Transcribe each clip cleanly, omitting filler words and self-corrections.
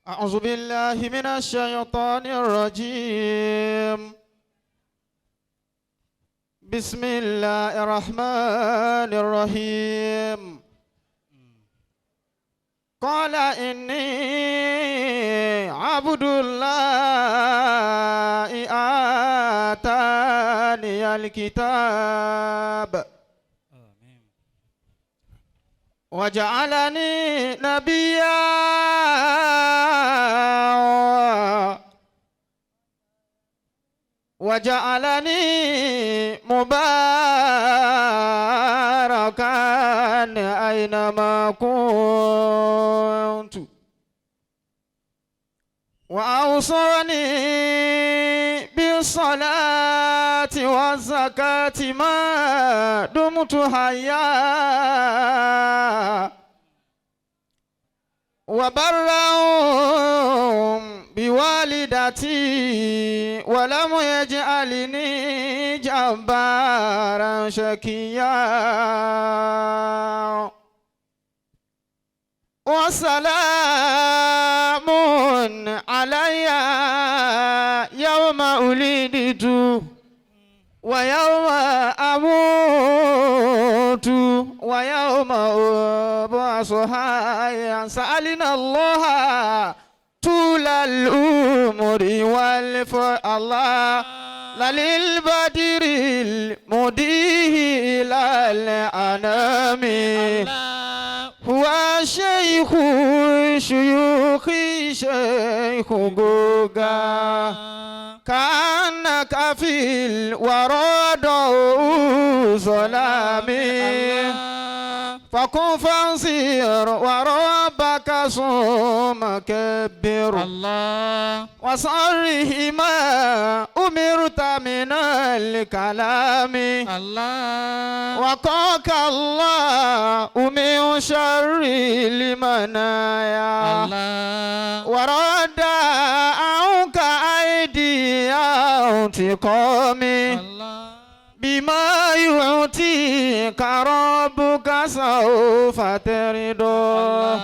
أعوذ بالله من الشيطان الرجيم. بسم الله الرحمن الرحيم. قال إني عبد الله آتاني الكتاب وجعلني نبيا وجعلني مباركا أينما كنت وأوصاني بالصلاة والزكاة ما دمت حيا وبرا بوالدتي ولم يجعلني جبارا شقيا وسلام علي يوم ولدت ويوم أموت ويوم أبعث حيا. سألنا الله طول الأمور الله للبدر المديه إلى الأنام هو شيخ شيوخ شيخ غوغا كأنك في الورد ظلامي فكن فانصير وربك ثم كبر الله وصره ما أمرت من الكلام الله وقاك الله من شر المنايا الله ورد عنك أيدي انتقام الله بما يعطيك ربك سوف ترضى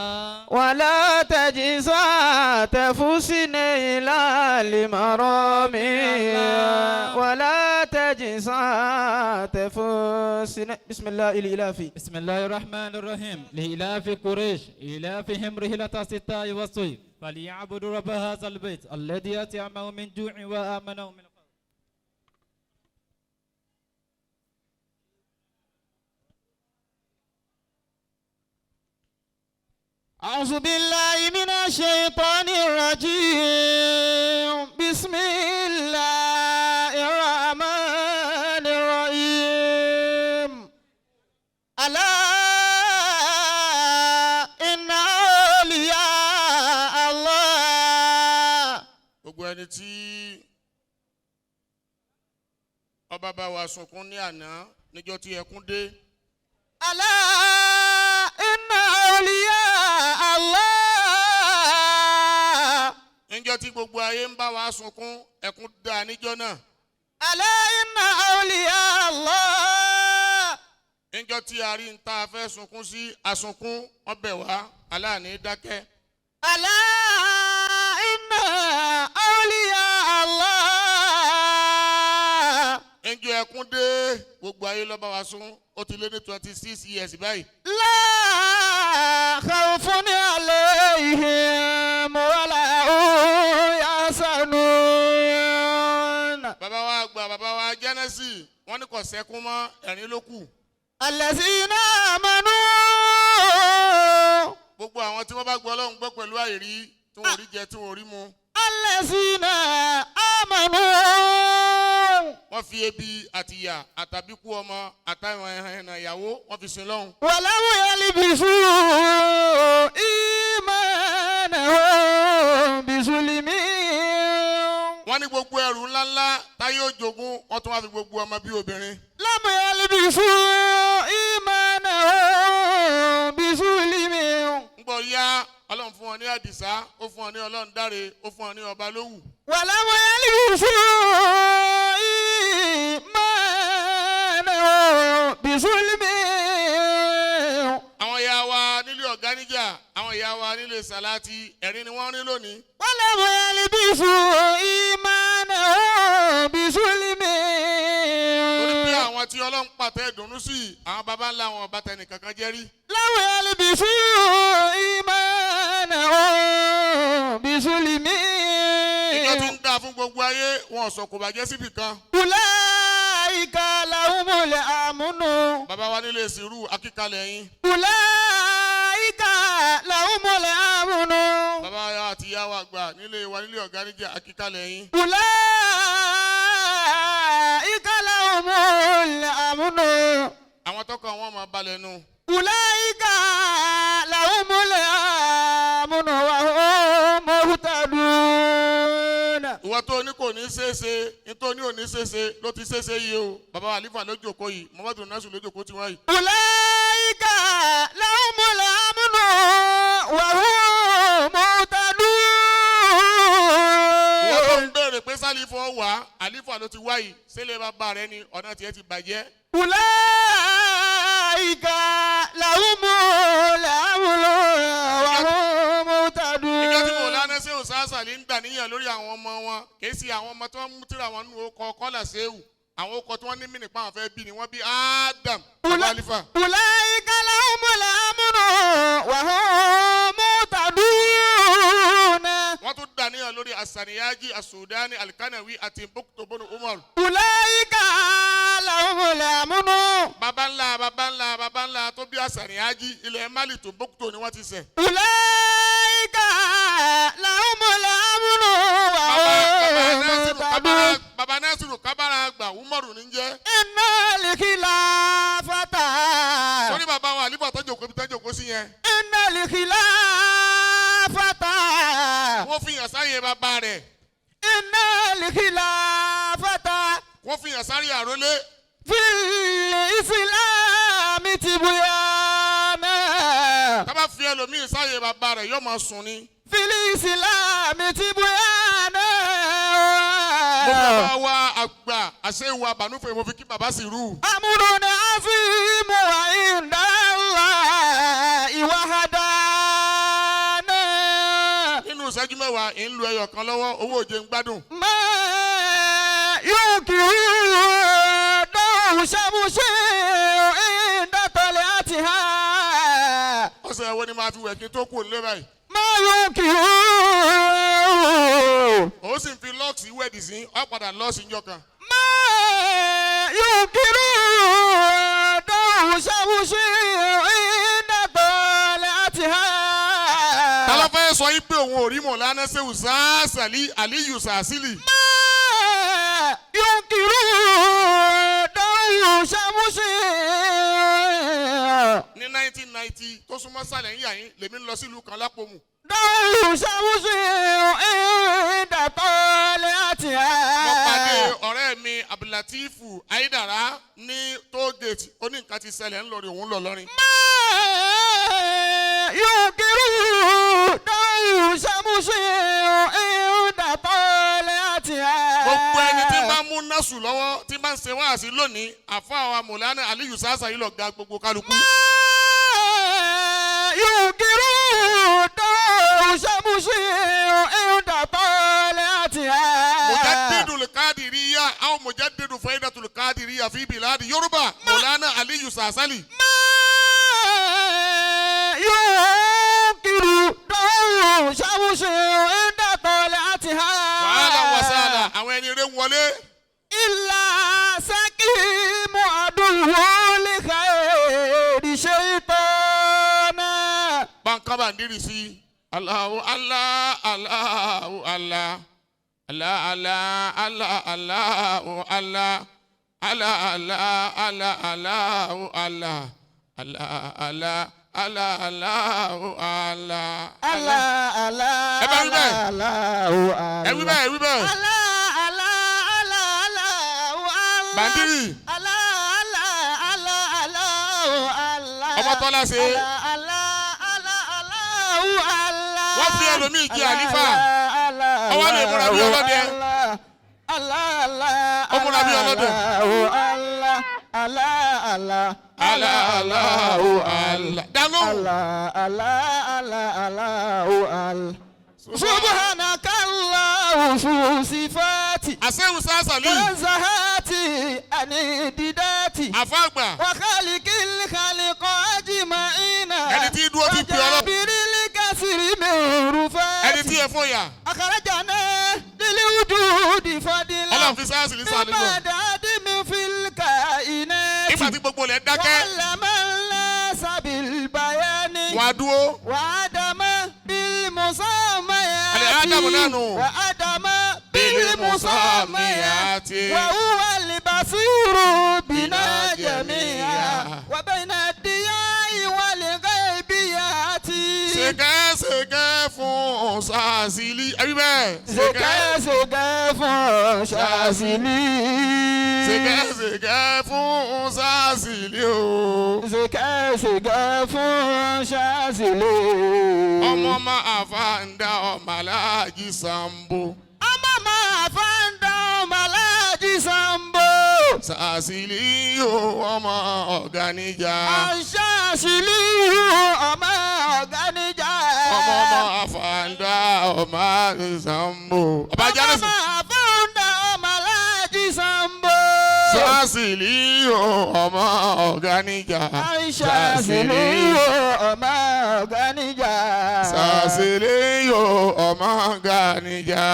ولا تجزى تفسن إلى المرام ولا تجزى تفسن. بسم الله الإلافي. بسم الله الرحمن الرحيم. لإلاف قريش إلافهم رحلة الشتاء والصيف فليعبدوا رب هذا البيت الذي أطعمهم من جوع وآمنهم من خوف. أعوذ بالله من الشيطان الرجيم. بسم الله الرحمن الرحيم. ألا إن أولياء الله. Gbogbo ẹni tí ọba bá wa sunkún ní àná níjọ́ tí ẹkún dé. ألا إن أولياء الله. Níjọ́ tí gbogbo ayé ń bá wa sunkún ẹkún dá níjọ́ náà. ألا إن أولياء الله. Níjọ́ tí a rí ń ta fẹ́ sunkún sí asunkún ọbẹ̀ wá aláàní dákẹ́. ألا إن أولياء الله. Níjọ́ ẹkún dé gbogbo ayé ló bá wa sún ó ti lé ní 26 years báyìí. لا خوف عليهم ولا هم يحزنون. Bàbá wa gba bàbá wa Jẹ́nẹ́sì wọ́n ní kò sẹ́kún mọ́ ẹ̀rín ló kù. الذين آمنوا. Gbogbo àwọn tí wọ́n bá gbọ́ Ọlọ́run gbọ́ pẹ̀lú àìrí tí wọ́n rí jẹ tí wọ́n rí mu. الذين آمنوا. Wọ́n fi ebi àti ìyà àtàbíkú ọmọ àtàwọn ẹ̀hàn ìyàwó wọ́n fi sin Ọlọ́run. ولم يلبسوا إيمانهم بظلم. Wọ́n ní gbogbo ẹrù ńláńlá táyé òjògùn wọ́n tún wá fi gbogbo ọmọ bí obìnrin. لم يلبسوا إيمانهم بظلم. ń gbọ́ yá Ọlọ́run fún wọn ní Àdìsá ó fún wọn ní Ọlọ́run dáre ó fún wọn ní ọba lówù. ولم يلبسوا إيمانهم بظلم. Àwọn ìyá wa nílé ọ̀gá níjà àwọn ìyá wa nílé sàláàtì ẹ̀rín ni wọ́n rí lónìí. ولم يلبسوا إيمانهم بظلم. torí pé àwọn tí ọlọ́run pàtẹ ìdùnnú sí àwọn baba ńlá wọn bá tẹnì kankan jẹ́ rí. لم يلبسوا إيمانهم بظلم. ìjọ tí ń dà fún gbogbo ayé wọn sọ kò bàjẹ́ síbì kan. أولئك لهم الأمن. baba wa nílé sìrú akíkalẹ̀ yín. أولئك لهم الأمن. baba wa àti ìyá wa gbà nílé wa nílé ọ̀gá níjà akíkalẹ̀ yín. أولئك لهم الأمن. àwọn tọkọ wọn máa balẹ̀ nù. أولئك لهم الأمن وهم مهتدون. ìwọ tó ní kò ní ṣeéṣe nítorí ò ní ṣeéṣe ló ti ṣeéṣe yìí o. baba wa àlífà lójú òkò yìí Muhammadu Nasu lójú òkò tiwọn yìí. أولئك لهم الأمن وهم مهتدون. ìwọ tó ń béèrè pé sálífọ̀ wà àlífà ló ti wá yìí sílé bàbá rẹ ni ọ̀nà tiẹ̀ ti bàjẹ́. أولئك لهم الأمن وهم مهتدون. ìjọ tí mo lánàá ṣé òṣàṣà ní ń dà níyàn lórí àwọn ọmọ wọn kì í ṣe àwọn ọmọ tí wọ́n mú tíra wọn nínú ọkọ̀ kọ́là ṣéwù àwọn ọkọ̀ tí wọ́n ní mìíràn pàwọn fẹ́ bí ni wọ́n bí Adam bàbá àlífà. أولئك لهم الأمن وهم مهتدون. wọ́n tún dà níyàn lórí asaniyaji asudani alikanawi àti buktobonu Umar. أولئك لهم الأمن. baba ńlá tó bí asaniyaji ilẹ̀ Mali tó bukto ni wọ́n ti ṣẹ̀. أولئك لهم الأمن وهم مهتدون. baba Nasiru kabara àgbà Umaru ní jẹ́. إن الخلافة. sórí baba wa àlífà tó jòkó bí tó jòkó sí yẹn. إن الخلافة. wọ́n fi hàn sáyé baba rẹ̀. إن الخلافة wọ́n fi hàn sáyé àrólé. في الإسلام تبيانا. tábà fi ẹlòmíì sáyé baba rẹ̀ yóò máa sùn ni. في الإسلام تبيانا. mo fi bàbá wa àgbà àṣẹ ìwà àbànúfẹ́ mo fi kí bàbá sì rú. أمر عظيم وعند الله وحدانا. nínú ìṣẹ́jú mẹ́wàá ń lu ẹyọ kan lọ́wọ́ owó òjé ń gbádùn. ما ينكر شمس عند طلعتها. ọ̀sẹ̀ wo ni màá fi wẹ̀ kí n tó kù nílé báyìí. ما ينكر. ó sì ń fi lọ́ọ̀sì wẹ̀dì sí ọ́ padà lọ́ọ̀sì ńjọ kan. ما ينكر شمس عند طلعتها. tálọ́ fẹ́ sọ yín pé òun ò rí mọ̀ lánàá ṣéwù sáàsàlì àlíyù sàásìlì. ما ينكر شمس. ní 1990 tó súnmọ́ sàlẹ̀ ń yà yín lèmi ń lọ sílùú kan lápòmù. شمس عند طلعتها. mo pàdé ọ̀rẹ́ mi Abdulatifu Aidara ní tóògèètì ó ní nǹkan ti ṣẹlẹ̀ ńlọrin òun lọ lọ́rin. ما ينكر شمس عند طلعتها. gbogbo ẹni tí bá mú násù lọ́wọ́ tí bá ń ṣe wáàsí lónìí àfa àwọn Mọ̀lánà Aliyu Sàásà yìí lọ ga gbogbo kálukú. ينكر شمس عند طلعتها. Mujaddidul Qadiriyya àwọn Mujaddidu Faidatul Qadiriyya fi biladi Yorùbá Mọ̀lánà Aliyu Sàásàlì. ينكر شمس عند طلعتها. wàhálà wàsálà àwọn ẹni rẹ̀ wọlé. إلا سقيم عدو لخير شيطانا. bankaba ndiri sí Allahu Allah Allahu Allah Allah Allah Allah Allahu Allah Allah Allah Allah Allahu Allah Allah Allah Allah Allahu Allah Allah Allah ẹ bá wí bẹ́ẹ̀. Allahu ẹ wí bẹ́ẹ̀ ẹ wí bẹ́ẹ̀. Allah Allah Allah Allahu Allah. Bàndírì. Allah Allah Allah Allahu Allah. ọmọ tọ́lá ṣe Allah Allah Allah Allahu Allah. wọ́n fi ẹlòmíì jẹ àlífà. Ọwọ́ lè múra bí ọlọ́dẹ. Allah Allah Ó múra bí ọlọ́dẹ. Allah Allah Allah Allah Allahu Allah. Dalo. Allah Allah Allah Allahu Allah. Subhanaka Allahu fi sifati. Asewu sasali. Wazahati anididati. Afagba. Wa khaliqil khaliqa ajma'ina. Ẹni tí dúró ti pè Ọlọ́run. Wajabiril kasri min rufati. Ẹni tí ẹ fọyà. Akharajana lil wujudi fadila. Ọlọ́run fi sáyẹ́nsì ní sàlẹ̀ lọ. Bimmadadi min fil kainati. Nígbà tí gbogbo rẹ̀ dákẹ́. Wa'allama sabil bayani. Wà á dúró. وآدم بالمساميات آدم نانو. وآدم بالمساميات. وهو البصير بنا جميعا وبين الدياء والغيبيات Sèkẹ́ fún Sàsílì. Ẹbí bẹ́ẹ̀. Sèkẹ́ fún Sàsílì. Sèkẹ́ fún Sàsílì o. Sèkẹ́ fún Sàsílì. Ọmọ máa fa ń dá ọmọ aláàjì Sambo. Ọmọ máa fa ń dá ọmọ aláàjì Sambo. Sàsílì o ọmọ ọ̀gá níjà. Sàsílì ọmọ ọ̀gá níjà. Ọmọ máa fa ń dá ọmọ aláàjì Sambo. Ọba Ọmọ Jánẹ́sì. máa fa ń dá ọmọ aláàjì Sambo. Sàsílì o ọmọ ọ̀gá níjà. Sàsílì ọmọ ọ̀gá níjà. Sàsílì o ọmọ ọ̀gá níjà.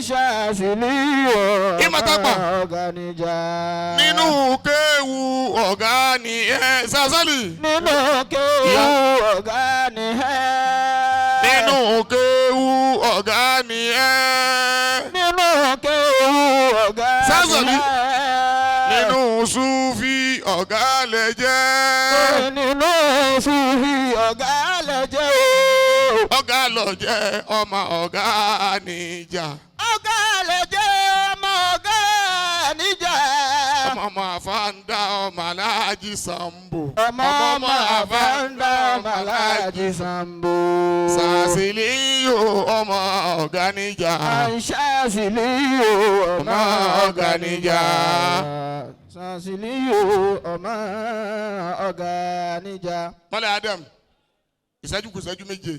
Sàsílì Ìmọ̀tàgbà. ọmọ ọ̀gá níjà. Nínú kéwu ọ̀gá ni ẹ Sàsálì. Nínú kéwú ọ̀gá ni ẹ́. Nínú kéwu ọ̀gá ni ẹ. Nínú kéwú ọ̀gá ni Sàsálì. ẹ́. Nínú Súfì ọ̀gá lẹ jẹ́. Nínú Súfì ọ̀gá lẹ jẹ́ o. Ọ̀gá lọ jẹ́ ọmọ ọ̀gá níjà. Ọ̀gá lẹ jẹ́ ọmọ ọ̀gá níjà. Ọmọ àfáàndá ọmọ aláàjì Sambo. Ọmọ àfáàndá ọmọ aláàjì Sambo. Sàsílì yóò ọmọ ọ̀gá níjà. Sàsílì ọmọ ọ̀gá níjà. Sàsílì ọmọ ọ̀gá níjà. Mọ́lẹ̀ Adam, ìṣẹ́jú kù ìṣẹ́jú méje.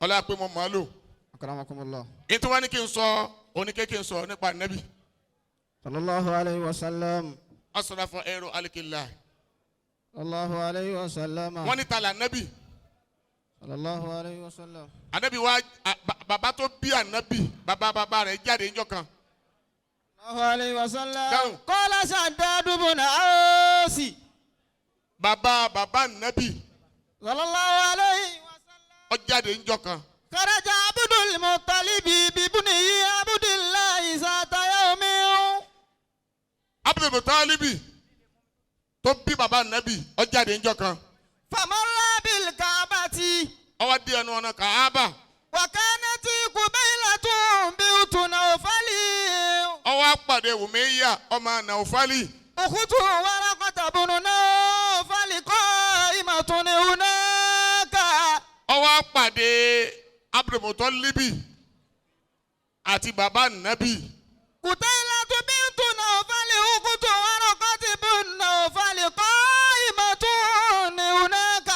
Ọlá pé mo máa lò. Akramakumullah. Ètò wa ní kí n sọ oníkéèké n sọ nípa Nabi. Sallallahu alayhi wa sallam. Asọ̀rọ̀ fún ẹ̀rọ alikilá. Sallallahu alayhi wa sallam. Wọ́n ní tala Nabi. Sallallahu alayhi wa sallam. Anabi wa bàbá tó bí Anabi bàbá rẹ̀ jáde níjọ́ kan. Sallallahu alayhi wa sallam. Dáhùn. Qala Shaddad ibn Ausi. Bàbá Nabi Sallallahu alayhi wa sallam. ó jáde níjọ́ kan. Kharaja Abdul Muttalib bibnihi Abdullahi zata yawmin. Abdul Mutalibi tó bí bàbá Nabi ó jáde níjọ́ kan. Famarra bil Ka'bati. Ó wá dé ẹnu ọ̀nà Kaaba. Wa kanat qubaylatun bi'tu Nawfali. Ó wá pàdé Umayya ọmọ Naufali. Ukhutu Waraqata ibn Nawfal qa'imatun hunaka. Ó wá pàdé Abdul Mutalibi àti bàbá Nabi. Qutaylatu bintu Nawfal ukhutu Waraqata ibn Nawfal qa'imatun hunaka.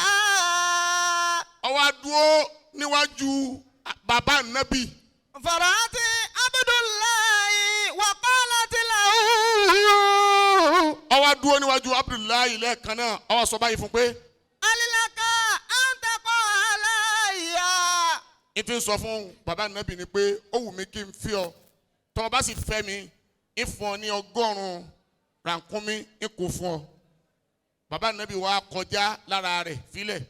Ó wá dúró níwájú bàbá Nabi. Farati Abdullahi wa qalat lahu. Ó wá dúró níwájú Abdullahi lẹ́ẹ̀kan náà. Ó wá sọ báyìí fún pé. Alilaka anta qalayya. Ìtì ń sọ fún bàbá Nabi ni pé ó wù mí kí n fi ọ. Tọ́ ọ bá sì fẹ́ mi, ń fún ọ ní 100 ràkúnmí ń kó fún ọ. Bàbá Nabi wá kọjá lára rẹ̀ fílẹ̀.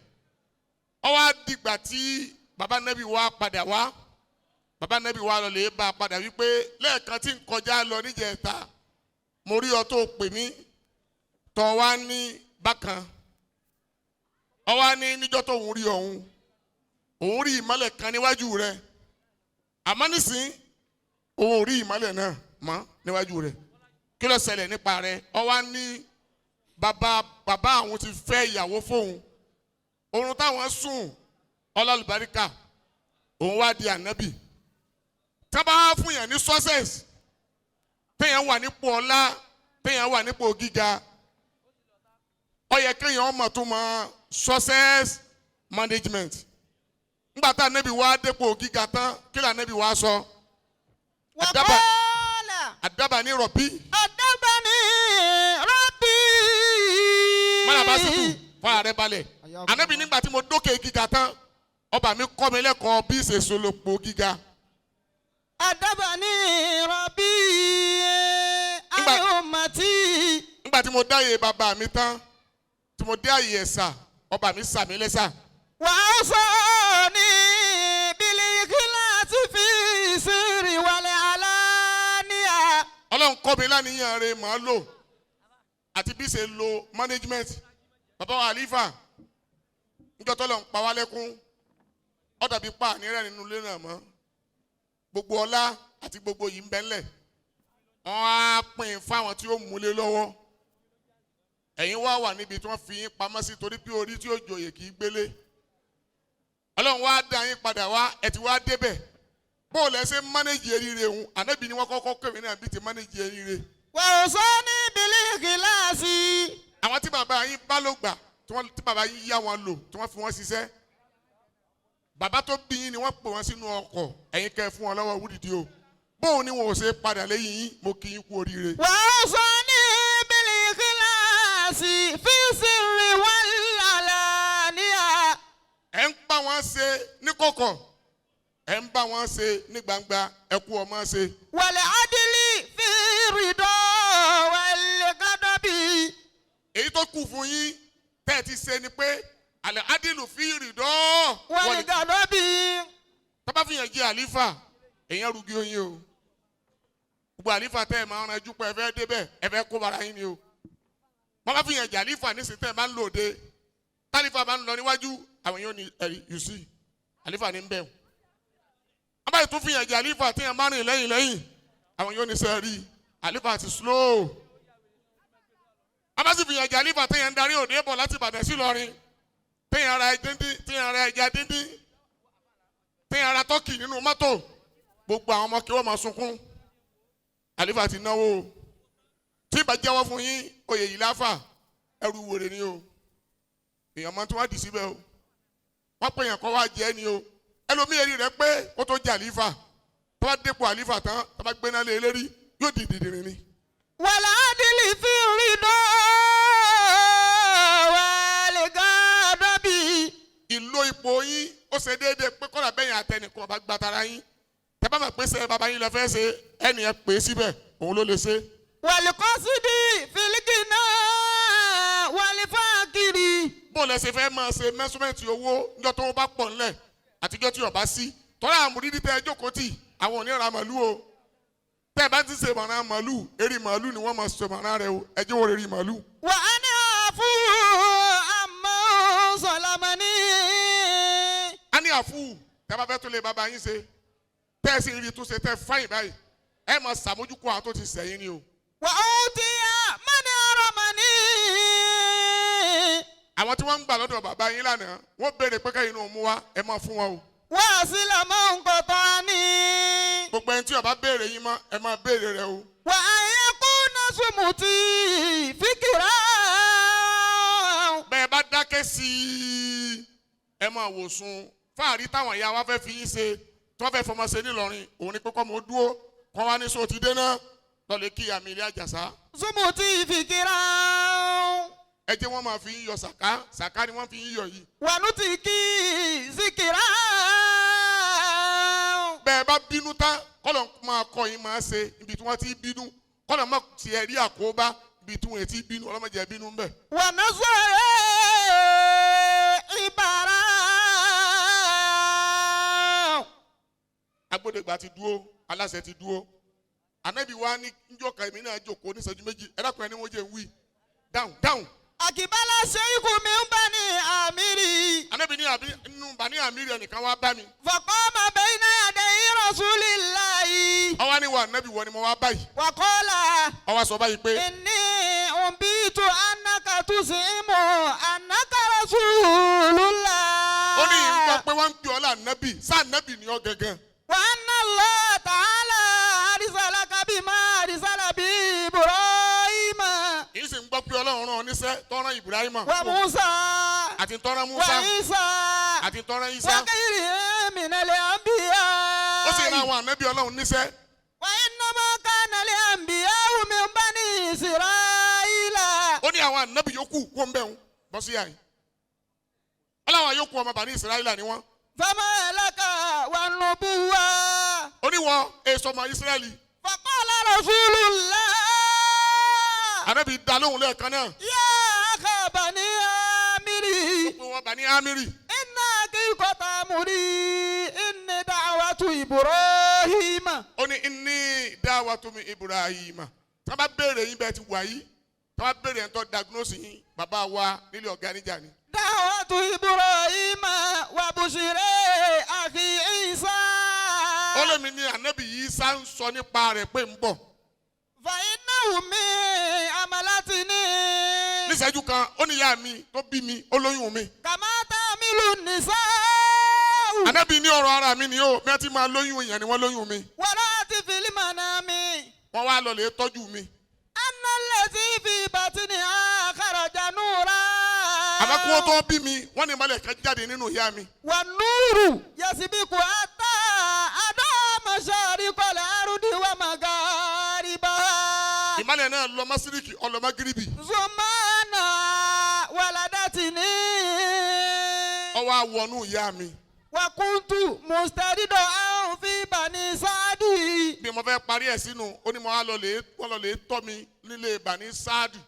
Ó wá dìgbà tí bàbá Nabi wá padà wá. Bàbá Nabi wá lọ lè bá a padà wípé lẹ́ẹ̀kan tí ń kọjá lọ níjẹta mo rí ọ tó pè mí tọ́ wá ní bákan. Ó wá ní níjọ́ tó ń rí òun rí ìmọ́lẹ̀ kan níwájú rẹ̀ àmọ́ nísìn òun ò rí ìmọ́lẹ̀ náà mọ́ níwájú rẹ̀. Kí ló ṣẹlẹ̀ nípa rẹ̀? Ó wá ní bàbá àwọn ti fẹ́ ìyàwó fóun. Oorun táwọn sùn ọlọ́lùbáríkà òun wá di ànábì. Tábà fún yàn ní success téèyàn wà nípò ọlá téèyàn wà nípò gíga ó yẹ kéèyàn mọ̀ tó mọ̀ success management. Nígbà tá Ànábì wá dépò gíga tán kí la Ànábì wá sọ. Àdábà ní rọ̀bí. Àdábà ní rọ̀bí. Mọ́nà bá sì tù fún ààrẹ balẹ̀. Ànábì nígbà tí mo dókè gíga tán ọba mi kọ́ mi lẹ́kọ̀ọ́ bí ìṣèṣò lòpò gíga. Àdábà ní rọ̀bí. Ayọ̀mọ̀tì. Nígbà tí mo dáyé bàbá mi tán tí mo dé àyè ẹ̀sà ọba mi sà mí lẹ́sà. Wàá sọ ní bílíkìlá ti fi ìsírí wálé aláníyà. Ọlọ́run kọ́ mi láníyàn rẹ̀ màá lò àti bí ṣe lo management. Bàbá wa àlífà níjọ́ tó lọ ń pa wá lẹ́kún ó dàbí pa ànírẹ́ nínú ilé náà mọ́. Gbogbo ọlá àti gbogbo yìí ń bẹ ńlẹ̀ wọ́n á pín fáwọn tí ó múlé lọ́wọ́. Ẹ̀yin wá wà níbi tí wọ́n fi yín pamọ́ sí torí pé orí tí ó jòyè kì í gbélé. Ọlọ́run wá dá yín padà wá ẹ ti wá débẹ̀. Bó o lẹ ṣe mánéjì eríire òun Ànábì ni wọ́n kọ́kọ́ kẹ̀mí náà bí ti mánéjì eríire. Wàá sọ ní bílíkìlá sí. Àwọn tí bàbá yín bá ló gbà tí bàbá yín yá wọn lò tí wọ́n fi wọ́n ṣiṣẹ́. Bàbá tó bí yín ni wọ́n pè wọ́n sínú ọkọ̀ ẹ̀yin kẹ́ fún wọn lọ́wọ́ wúdìdí o. Bóun ni wọn ò ṣe padà lẹ́yìn yín mo kí yín kú oríire. Wàá sọ ní bílíkìlá sí fi sirri wal alaniya. Ẹ ń bá wọn ṣe ní kọ̀kọ̀ ẹ ń bá wọn ṣe ní gbangba ẹ kú ọmọ ṣe. Wal adli fi ridha wal ghadabi. Èyí tó kù fún yín tẹ́ ẹ ti ṣe ni pé àlẹ́ adìlù fi ridha wal ghadabi. Tọ́ba fi yàn jẹ́ àlífà èèyàn rúgi oyin o. Gbogbo àlífà tẹ́ ẹ máa ń ranjú pé ẹ fẹ́ débẹ̀ ẹ fẹ́ kó bara yín ni o. Wọ́n bá fi yàn jẹ́ àlífà nísìnyí tẹ́ ẹ máa ń lòde. Tálífà máa ń lọ níwájú àwọn èèyàn ní ẹ̀rí you see àlífà ní ń bẹ̀. Wọ́n bá yìí tún fi yàn jẹ́ àlífà tí yàn máa rìn lẹ́yìn àwọn èèyàn ní sẹ́ẹ̀rí àlífà ti slow. Wọ́n bá sì fi yàn jẹ́ àlífà tí yàn ń darí òde bọ̀ láti Ìbàdàn sí Ìlọrin. Tí yàn ra ẹja díndín. Tí yàn ra tọ́kì nínú mọ́tò. Gbogbo àwọn ọmọ kí wọ́n máa sunkún. Àlífà ti náwó o. Tí ìbá jẹ́wọ́ fún yín oyè yìí láfà ẹrù wèrè ni o. Èèyàn máa tún wá dì síbẹ̀ o. Wọ́n pè yàn kọ́ wá jẹ́ ni o. Ẹlòmíì eri rẹ̀ pé kó tó jẹ́ àlífà. Tó bá dépò àlífà tán tó bá gbéná lé lérí yóò di dìdìrín ni. Wal adli fi ridha wal ghadabi. Ìlò ipò yín ó ṣe déédéé pé kọ́lá bẹ́yìn àtẹnìkan bá gba tara yín. Tẹ́ bá mọ̀ pé sẹ́ bàbá yín lọ fẹ́ ṣe ẹnì yẹn pè é síbẹ̀ òun ló lè ṣe. Wal qasdi fil ghina wal faqiri. Bó lẹ ṣe fẹ́ máa ṣe mẹ́sùmẹ́ǹtì owó níjọ́ tó bá pọ̀ ńlẹ̀ àtijọ́ tí ọba sí tọ́lá àmúrídí tẹ́ ẹ jókòó tì àwọn ò ní ra màlúù o. Tẹ́ ẹ bá ti ṣe mọ̀nà màlúù eré màlúù ni wọ́n máa ṣe mọ̀nà rẹ o ẹ jẹ́ wọ́n rí màlúù. Wa ana afu amma zalamani. A ní àfù tẹ́ bá fẹ́ tó lè bàbá yín ṣe tẹ́ ẹ sì rí tó ṣe tẹ́ fáyìn báyìí ẹ máa ṣàmójúkọ àwọn tó ti sẹ́yìn ni o. Wa utiya man aramani. Àwọn tí wọ́n ń gbà lọ́dọ̀ bàbá yín lánàá wọ́n béèrè pé kẹ́yìn náà mú wá ẹ máa fún wọn o. Wa silama nqatani. Gbogbo ẹni tí ó bá béèrè yín mọ́ ẹ máa béèrè rẹ o. Wa yakuna sumuti fikira. Bẹ́ẹ̀ bá dákẹ́ sí i ẹ máa wò sùn fáàrí táwọn ìyá wa fẹ́ fi yín ṣe tí wọ́n fẹ́ fọmọ ṣe nílọrin òun ni pé kọ́ mọ́ dúró kọ́ wá ní sọ ti dé náà lọ́lẹ̀ kí àmì ilé àjàsá. Sumuti fikira. Ẹ jẹ́ wọ́n máa fi yín yọ sàká ni wọ́n fi yín yọ yìí. Wanuti ki zikira. Bẹ́ẹ̀ bá bínú tán kọ́lọ̀ máa kọ́ yín máa ṣe ibi tí wọ́n ti bínú kọ́lọ̀ máa tiẹ̀ rí àkóbá ibi tí wọ́n ti bínú ọlọ́mọdé bínú ń bẹ̀. Wanasore ibara. Agbódegbà ti dúró aláṣẹ ti dúró. Ànábì wa ní njọ́ kan èmi náà jókòó ní ìṣẹ́jú méjì ẹ dákun ẹni wọ́n jẹ́ ń wí dáhùn. Akibala Sheikh min bani amiri. Ànábì ní inú bani amiri ẹnìkan wá bá mi. Faqama bayna yaday rasulillahi. Ó wá ní wa Ànábì wọ ni mo wá báyìí. Wa qala. Ó wá sọ báyìí pé. Inni umbitu annaka tusimu annaka rasulullah. Ó ní ìgbà pé wọ́n ń pè ọ́ là Nábì sáà Nábì ni ọ́ gẹ́gẹ́. Wa anna Allah ta'ala arsalaka bima arsala bi Ibrahim. tọ́ran Ibrahim. Wa Musa. Àti tọ́ran Musa. Wa Isa. Àti tọ́ran Isa. Wa ghayrihim minal anbiya. Ó sì rán àwọn ànábì Ọlọ́run níṣẹ́. Wa innama kana li anbiya'u min bani Isra'ila. Ó ní àwọn ànábì yòókù kó ń bẹ̀ ń bọ́ sí àyè. Ọlọ́run yòókù ọmọ bani Isra'ila ni wọ́n. Fama laka wan nubuwwa. Ó ní wọ́n èso ọmọ Israẹli. Faqala Rasulullah. Ànábì dá lóhùn lẹ́ẹ̀kan náà. Ya akha bani Amiri. Gbogbo wọn bani Amiri. Inna haqiqata muri inni da'watu Ibrahima. Ó ní inni da'watu Ibrahima. Tí wọ́n bá béèrè yín bẹ́ẹ̀ ti wà yìí. Tí wọ́n bá béèrè ẹ̀ńtọ́ diagnose yín bàbá wa nílé ọ̀gá níjà ni. Da'watu Ibrahima wa bushira akhi Isa. Ó lé mi ní ànábì Ìsá ń sọ nípa rẹ̀ pé ń bọ̀. Fa innahu min amalatini. Níṣẹ́jú kan ó ní ìyá mi tó bí mi ó lóyún mi. Kama ta'milu nisa'u. Ànábì ní ọ̀rọ̀ ara mi ni ó bí wọ́n ti máa lóyún èèyàn ni wọ́n lóyún mi. Wara'ati fil manami. Wọ́n wá lọ lè tọ́jú mi. Anna allazi fi batniha kharaja nura. Àmọ́ kí wọ́n tó bí mi wọ́n ní ìmọ̀lẹ̀ kan jáde nínú ìyá mi. Wan nuru yasbiqu hatta ada mashariqal ardi wa magharibaha. Ìmọ̀lẹ̀ náà lọ Masiriki ó lọ Magiribi. Zumana waladatini. Ó wá wọnú ìyá mi. Wa kuntu mustaridan fi bani Sa'di. Bí mo fẹ́ parí ẹ̀ sínú ó ní mo wá lọ lè tọ́ mi nílé Bani Sáàdù.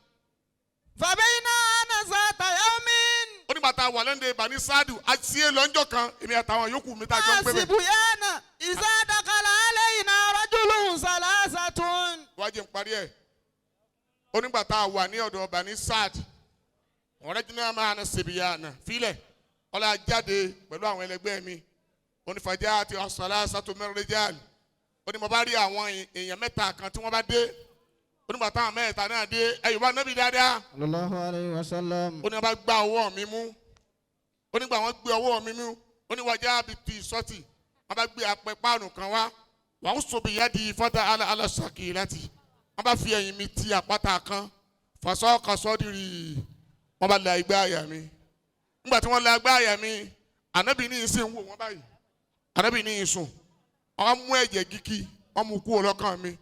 Fa bayna ana zata yawmin. Ó ní bàtà wà lẹ́ndé Bani Sáàdù àti ẹ̀ lọ́njọ́ kan èmi àtàwọn yòókù mi tá a jọ ń pè bẹ́ẹ̀. Asibuyana iza dakala alayna rajulun salasatun. Wájú ń parí ẹ̀. Ó ní bàtà wà ní ọ̀dọ̀ Bani Sáàdù. Ọ̀rẹ́ jìnnà máa na sèbìyànà fílẹ̀. Ọlá jáde pẹ̀lú àwọn ẹlẹgbẹ́ mi. Ó ní fàjà àti salasatu min rijal. Ó ní mo bá rí àwọn èèyàn mẹ́ta kan tí wọ́n bá dé. Ó ní bàtà àwọn mẹ́ta náà dé. Ẹ̀yìn bá nábì dáadáa. Sallallahu alayhi wa sallam. Ó ní wọ́n bá gbá ọwọ́ mi mú. Ó ní gbà wọ́n gbé ọwọ́ mi mú. Ó ní wàjà àbí tì sọ́tì. Wọ́n bá gbé apẹ páànù kan wá. Wọ́n sọ̀bì yá di fọ́tà aláṣàkì láti. Wọ́n bá fi ẹ̀yìn mi ti àpáta kan. Fàṣọ kàṣọ́dìrì. Wọ́n bá la igbá àyà mi. Nígbà tí wọ́n la igbá àyà mi, ànábì ní ìsìn wò wọ́n báyìí. Ànábì ní ìsùn. Wọ́n mú ẹ̀jẹ̀ kíkì. Wọ́n mú kúrò lọ́kàn mi.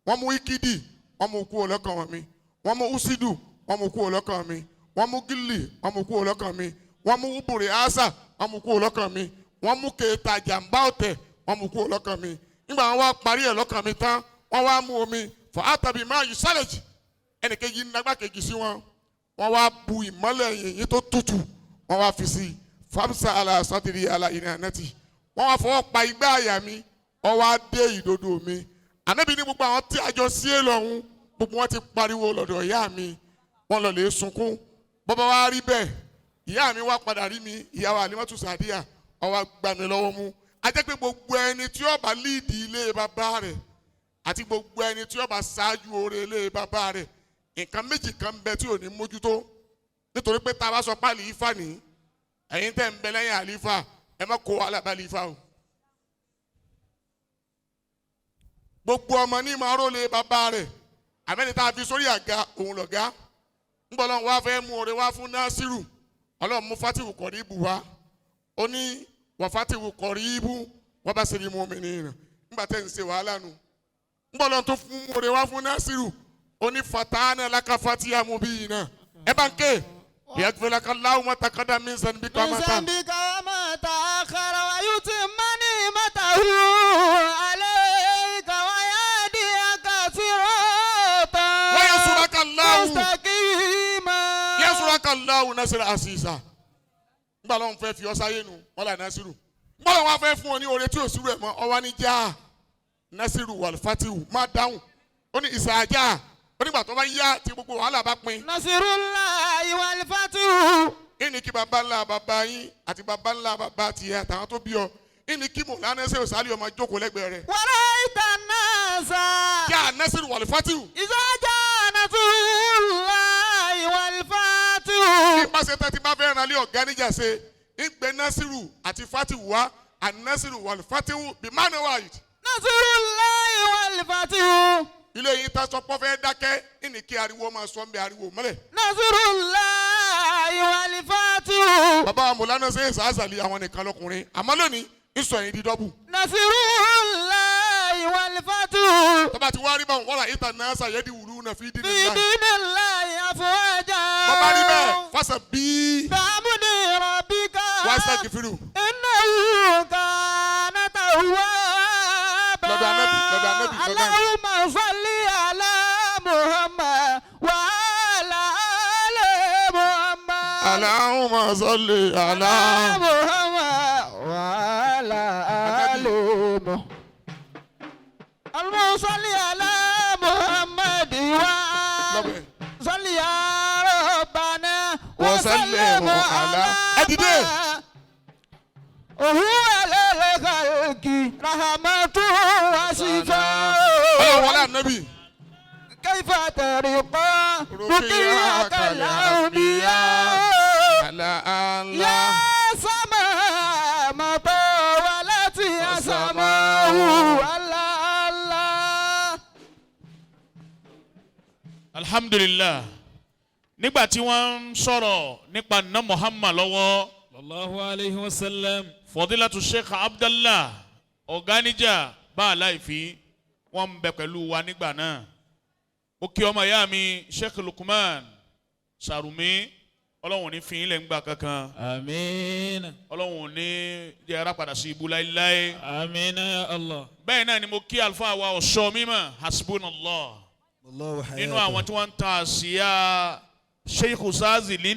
Wọ́n mú ikidi. Wọ́n mú kúrò lọ́kàn mi. Wọ́n mú usidu. Wọ́n mú kúrò lọ́kàn mi. Wọ́n mú gili. Wọ́n mú kúrò lọ́kàn mi. Wọ́n mú ubùrè asa. Wọ́n mú kúrò lọ́kàn mi. Wọ́n mú kẹta jàmbá ọ̀tẹ̀. Wọ́n mú kúrò lọ́kàn mi. Nígbà wọn wá parí ẹ̀ lọ́kàn mi tán, wọ́n wá mú omi. Fọ àtàbí máa yí sálẹ̀jì. Ẹnìkejì nígbà kejì sí wọn. Wọ́n wá bu ìmọ́lẹ̀ yìnyín tó tutù. Wọ́n wá fi sí famsa ala sátìrì ala ìrìnànẹ́tì. Wọ́n wá fọwọ́ pa igbá àyà mi. Wọ́n wá dé ìdodo mi. Ànábì ní gbogbo àwọn tí àjọ sí è lọ́hún. Gbogbo wọn ti pariwo lọ́dọ̀ ìyá mi. Wọ́n lọ lè sunkún. Bọ́bá wá rí bẹ́ẹ̀. Ìyá mi wá padà rí mi. Ìyá wa Alimatu Sadiya. Ó wá gbà mí lọ́wọ́ mú. A jẹ́ pé gbogbo ẹni tí ó bá líìdì ilé bàbá rẹ̀ àti gbogbo ẹni tí ó bá ṣáájú oore ilé bàbá rẹ̀ nǹkan méjì kan bẹ tí ò ní mójútó. Nítorí pé tá a bá sọ pé àlìífà ní ẹ̀yin tẹ̀ ń bẹ lẹ́yìn àlìífà ẹ má kó wàhálà bá àlìífà o. Gbogbo ọmọ ní máa rólé bàbá rẹ̀ àmẹ́ni tá a fi sórí àga òun lọ̀gá. Ńgbọ́lọ́run wá fẹ́ mú oore wá fún Násírù. Ọlọ́run mú Fátìwù Kọ̀ríbù wá. Ó ní wà Fátìwù Kọ̀ríbù wọ́n bá ṣe ní mu'minina. Nígbà tẹ́ ń ṣe wàhálà nù. Ńgbọ́lọ́run tó fún oore wá fún Násírù. Ó ní fatahna laka fatihan mubina. Ẹ bá ń ké. Yaghfir laka Allahu ma taqaddama min zanbika wa ma ta'akhkhara wa yutimma ni'matahu alayka wa yahdiyaka siratan wa yansuraka Allahu mustaqima. yansuraka Allahu nasran aziza. Ńgbọ́lọ́run fẹ́ fi ọ sáyé nu ọlá Násírù. Ńgbọ́lọ́run wá fẹ́ fún ọ ní oore tí ò sí rẹ̀ mọ́ ọwá ní já Násírù wal Fatihu má dáhùn. Ó ní ìsàájà. Ó nígbà tó bá yá tí gbogbo wàhálà bá pin. Nasirullahi wal Fatihu. Ìní kí baba ńlá baba yín àti baba ńlá baba tiẹ̀ àtàwọn tó bí ọ. Ìní kí Mawlana ṣe òsàlẹ̀ ọmọ jókòó lẹ́gbẹ̀ẹ́ rẹ̀. Waraita nasa. Já Nasiru wal Fatihu. Ìsàájà Nasirullahi wal Fatihu. Bí bá ṣe tẹ́ ti bá fẹ́ ràn lé ọ̀gá níjà ṣe. Ìgbẹ́ Nasiru àti Fatihu wá. An-Nasiru wal Fatihu bí mánà wáyé. Nasirullahi wal Fatihu. Ilé yìí tá sọ pé fẹ́ dákẹ́ ìní kí ariwo máa sọ ń bẹ ariwo mọ́lẹ̀. Nasirullahi والفاتح bàbá Mawlana Sheikh Azali àwọn nìkan lọkùnrin àmọ́ lónìí ìsọ yìí di dọ́bù. ناصرية والفاتح tọ́ba ti wá rí báwọn wọ́n ìta náà ṣàyẹ́dì wùlú náà fi dín ní في láì. دين الله أفواجا bàbá rí bẹ́ẹ̀ fásẹ̀ bíi بحمد ربك wàásù kìfìrù. إنه كان توابا لدى النبي. اللهم صل على محمد وعلى آل محمد Allahumma salli ala. محمد وعلى آل محمد اللهم صل على محمد وعلى صل يا ربنا وسلم على أديدي. وهو للخلق رحمة وشفاء ولا النبي. كيف ترقى رقياك الأنبياء على يا الله. سماء ما طولت يا سماء الله. alhamdulillah nígbà tí wọ́n ń sọ̀rọ̀ nípa nna Muhammad lọ́wọ́ sallallahu alayhi wa sallam. fadilatu Sheikh Abdullah ọ̀gánijà bá a láìfi wọ́n ń bẹ pẹ̀lú wa nígbà náà. ó kí ọmọ ìyá mi Sheikh Lukman Sarumi ọlọ́run ní fi ilẹ̀ ń gbà kankan Àmín. ọlọ́run ní jẹ́ ara padà sí ibú láéláé. Àmín ya Allah. bẹ́ẹ̀ náà ni mo kí àlùfáà wa ọ̀ṣọ́ mímọ́ Hasbunallah nínú àwọn tí wọ́n ń ta àsíá Sheikh Azali